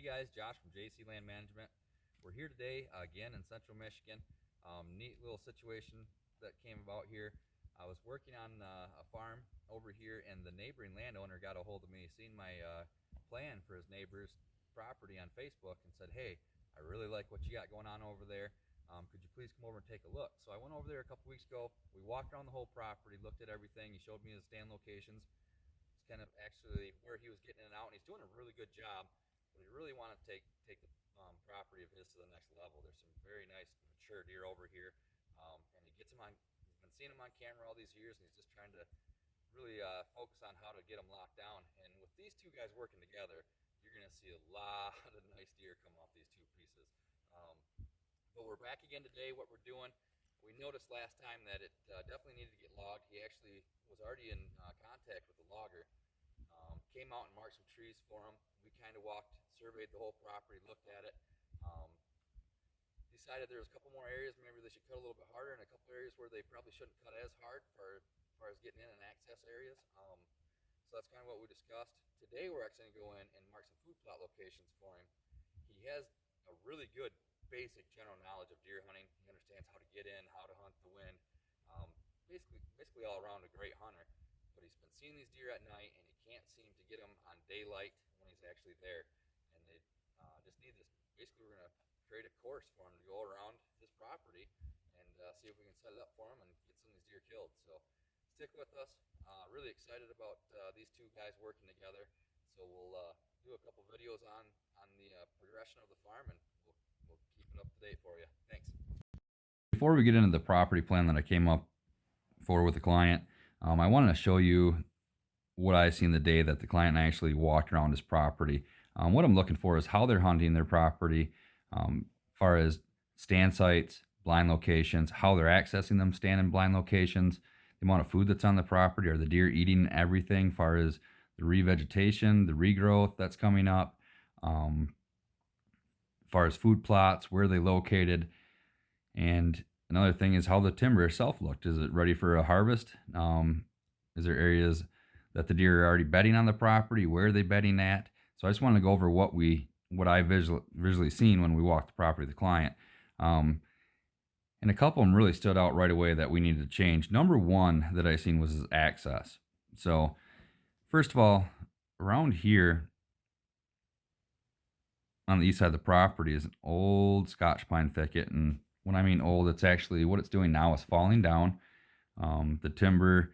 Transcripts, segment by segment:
guys, Josh from JC Land Management. We're here today again in Central Michigan. Neat little situation that came about here. I was working on a farm over here, and the neighboring landowner got a hold of me, seen my plan for his neighbor's property on Facebook, and said, "Hey, I really like what you got going on over there. Could you please come over and take a look?" So I went over there a couple weeks ago. We walked around the whole property, looked at everything. He showed me his stand locations. It's kind of actually where he was getting in and out, and he's doing a really good job. But he really wanted to take the property of his to the next level. There's some very nice mature deer over here, and he gets them on. He's been seeing them on camera all these years, and he's just trying to really focus on how to get them locked down. And with these two guys working together, you're going to see a lot of nice deer come off these two pieces. But we're back again today. What we're doing, we noticed last time that it definitely needed to get logged. He actually was already in contact with the logger. Came out and marked some trees for him. We kind of walked, surveyed the whole property, looked at it. Decided there was a couple more areas maybe they should cut a little bit harder, and a couple areas where they probably shouldn't cut as hard for as far as getting in and access areas. So that's kind of what we discussed. Today we're actually going to go in and mark some food plot locations for him. He has a really good basic general knowledge of deer hunting. He understands how to get in, how to hunt the wind. Basically all around a great hunter. But he's been seeing these deer at night, and he can't seem to get them on daylight when he's actually there. And they just need this. Basically, we're going to create a course for him to go around his property and see if we can set it up for him and get some of these deer killed. So stick with us. Really excited about these two guys working together. So we'll do a couple videos on the progression of the farm, and we'll keep it up to date for you. Thanks. Before we get into the property plan that I came up for with the client, I wanted to show you what I seen the day that the client actually walked around his property. What I'm looking for is how they're hunting their property, as far as stand sites, blind locations, how they're accessing them, stand and blind locations, the amount of food that's on the property, are the deer eating everything, as far as the revegetation, the regrowth that's coming up, as far as food plots, where they located. And another thing is how the timber itself looked. Is it ready for a harvest? Is there areas that the deer are already bedding on the property? Where are they bedding at? So I just wanted to go over what I visually seen when we walked the property with the client. And a couple of them really stood out right away that we needed to change. Number one that I seen was his access. So first of all, around here on the east side of the property is an old Scotch pine thicket. And when I mean old, it's actually, what it's doing now is falling down. The timber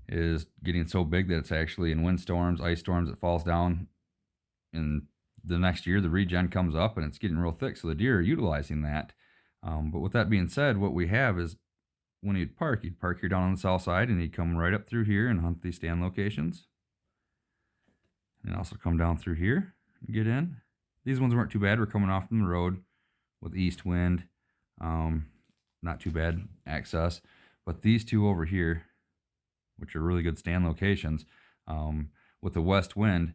is getting so big that it's actually in windstorms, ice storms, it falls down. And the next year, the regen comes up and it's getting real thick. So the deer are utilizing that. But with that being said, what we have is when he'd park here down on the south side, and he'd come right up through here and hunt these stand locations. And also come down through here and get in. These ones weren't too bad. We're coming off from the road with east wind. Not too bad access. But these two over here, which are really good stand locations, with the west wind,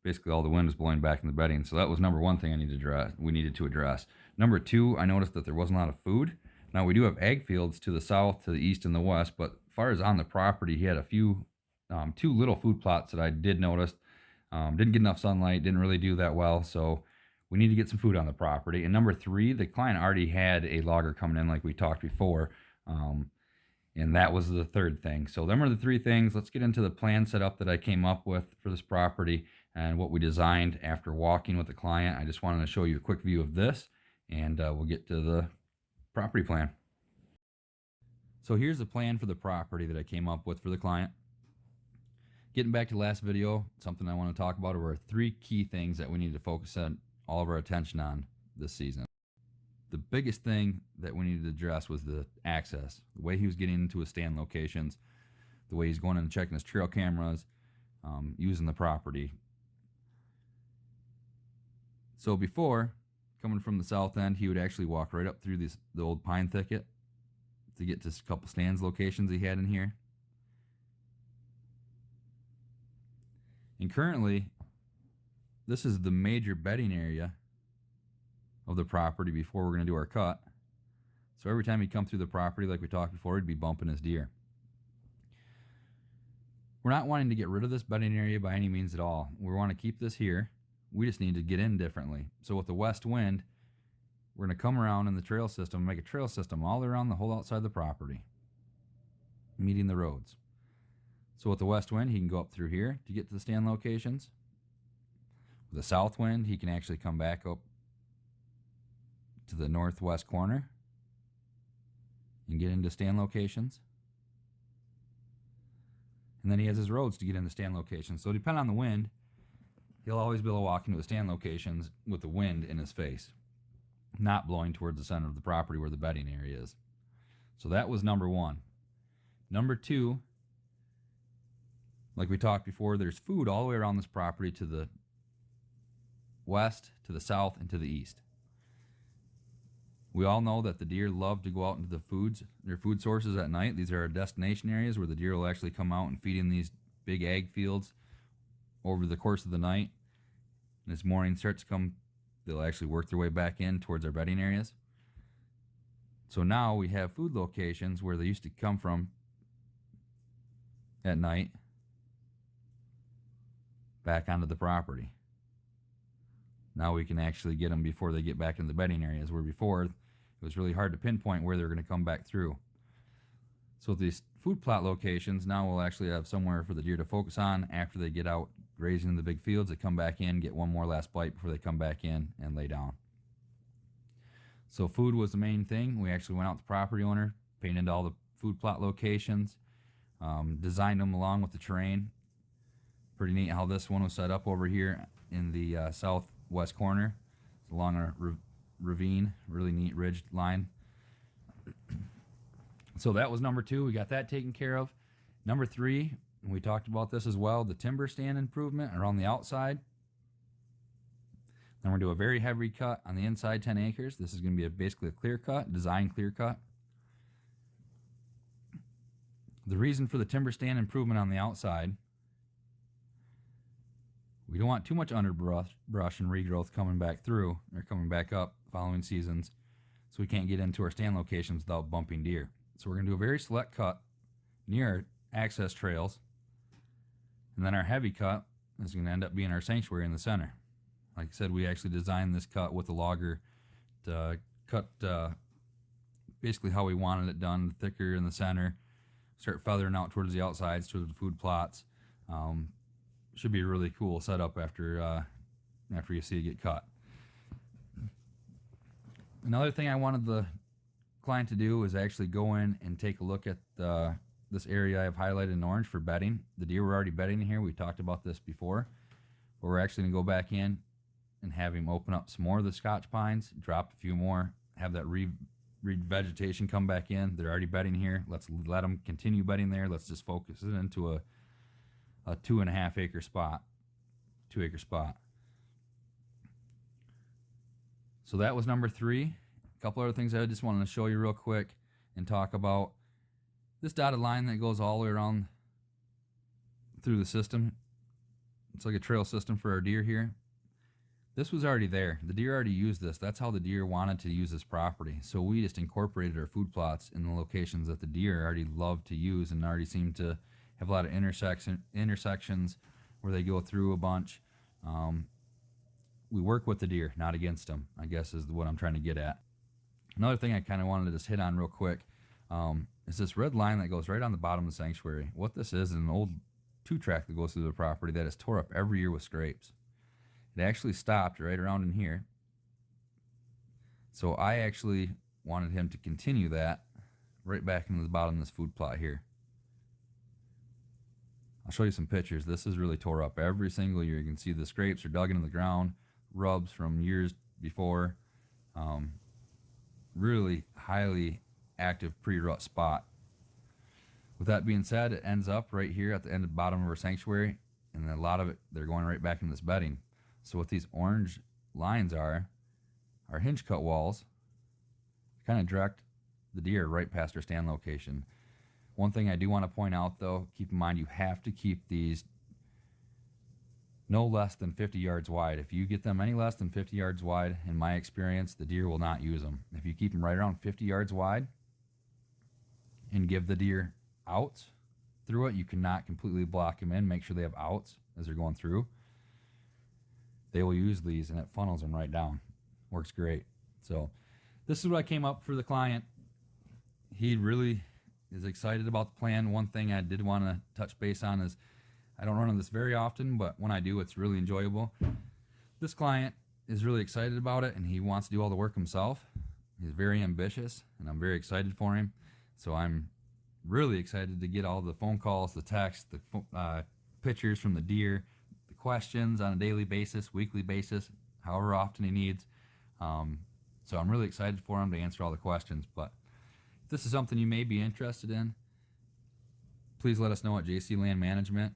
basically all the wind is blowing back in the bedding. So that was number one thing we needed to address. Number two, I noticed that there wasn't a lot of food. Now we do have ag fields to the south, to the east, and the west, but as far as on the property, he had a few, two little food plots that I did notice. Didn't get enough sunlight, didn't really do that well, so we need to get some food on the property. And number three, the client already had a logger coming in like we talked before, and that was the third thing. So them are the three things. Let's get into the plan setup that I came up with for this property and what we designed after walking with the client. I just wanted to show you a quick view of this, and we'll get to the property plan. So here's the plan for the property that I came up with for the client. Getting back to last video, something I want to talk about are three key things that we need to focus on all of our attention on this season. The biggest thing that we needed to address was the access, the way he was getting into his stand locations, the way he's going in and checking his trail cameras, using the property. So before, coming from the south end, he would actually walk right up through the old pine thicket to get to a couple stands locations he had in here. And currently, this is the major bedding area of the property before we're going to do our cut. So every time he'd come through the property, like we talked before, he'd be bumping his deer. We're not wanting to get rid of this bedding area by any means at all. We want to keep this here. We just need to get in differently. So with the west wind, we're going to come around in the trail system and make a trail system all around the whole outside of the property, meeting the roads. So with the west wind, he can go up through here to get to the stand locations. With the south wind, he can actually come back up to the northwest corner and get into stand locations. And then he has his roads to get into stand locations. So depending on the wind, he'll always be able to walk into his stand locations with the wind in his face, not blowing towards the center of the property where the bedding area is. So that was number one. Number two, like we talked before, there's food all the way around this property to the west, to the south, and to the east. We all know that the deer love to go out into their food sources at night. These are our destination areas where the deer will actually come out and feed in these big ag fields over the course of the night. And as morning starts to come, they'll actually work their way back in towards our bedding areas. So now we have food locations where they used to come from at night back onto the property. Now we can actually get them before they get back into the bedding areas, where before it was really hard to pinpoint where they're going to come back through. So with these food plot locations, now we'll actually have somewhere for the deer to focus on after they get out grazing in the big fields. They come back in, get one more last bite before they come back in and lay down. So food was the main thing. We actually went out to the property owner, painted all the food plot locations, designed them along with the terrain. Pretty neat how this one was set up over here in the southwest corner. It's along a ravine, really neat ridged line. So that was number two. We got that taken care of. Number three, and we talked about this as well, the timber stand improvement around the outside. Then we're going to do a very heavy cut on the inside 10 acres. This is going to be basically a clear cut, design clear cut. The reason for the timber stand improvement on the outside, we don't want too much underbrush and regrowth coming back through or coming back up following seasons, so we can't get into our stand locations without bumping deer. So we're going to do a very select cut near our access trails, and then our heavy cut is going to end up being our sanctuary in the center. Like I said, we actually designed this cut with a logger to cut basically how we wanted it done, thicker in the center, start feathering out towards the outsides, towards the food plots. Should be a really cool setup after you see it get cut. Another thing I wanted the client to do is actually go in and take a look at this area I have highlighted in orange for bedding. The deer were already bedding here. We talked about this before. But we're actually going to go back in and have him open up some more of the Scotch pines, drop a few more, have that revegetation come back in. They're already bedding here. Let's let them continue bedding there. Let's just focus it into a 2.5 acre spot, 2 acre spot. So that was number three. A couple other things I just wanted to show you real quick and talk about. This dotted line that goes all the way around through the system, it's like a trail system for our deer here. This was already there. The deer already used this. That's how the deer wanted to use this property. So we just incorporated our food plots in the locations that the deer already love to use and already seem to have a lot of intersections where they go through a bunch. We work with the deer, not against them, I guess is what I'm trying to get at. Another thing I kind of wanted to just hit on real quick is this red line that goes right on the bottom of the sanctuary. What this is an old 2-track that goes through the property that is tore up every year with scrapes. It actually stopped right around in here. So I actually wanted him to continue that right back into the bottom of this food plot here. I'll show you some pictures. This is really tore up every single year. You can see the scrapes are dug into the ground, rubs from years before. Really highly active pre-rut spot. With that being said, it ends up right here at the end of the bottom of our sanctuary, and a lot of it, they're going right back in this bedding. So what these orange lines are hinge cut walls, kind of direct the deer right past our stand location. One thing I do want to point out though, keep in mind you have to keep these no less than 50 yards wide. If you get them any less than 50 yards wide, in my experience, the deer will not use them. If you keep them right around 50 yards wide and give the deer outs through it, you cannot completely block them in. Make sure they have outs as they're going through. they will use these and it funnels them right down. Works great. So this is what I came up for the client. He really is excited about the plan. One thing I did want to touch base on is I don't run on this very often, but when I do, it's really enjoyable. This client is really excited about it, and he wants to do all the work himself. He's very ambitious, and I'm very excited for him. So I'm really excited to get all the phone calls, the texts, the pictures from the deer, the questions on a daily basis, weekly basis, however often he needs. So I'm really excited for him to answer all the questions. But if this is something you may be interested in, please let us know at JC Land Management.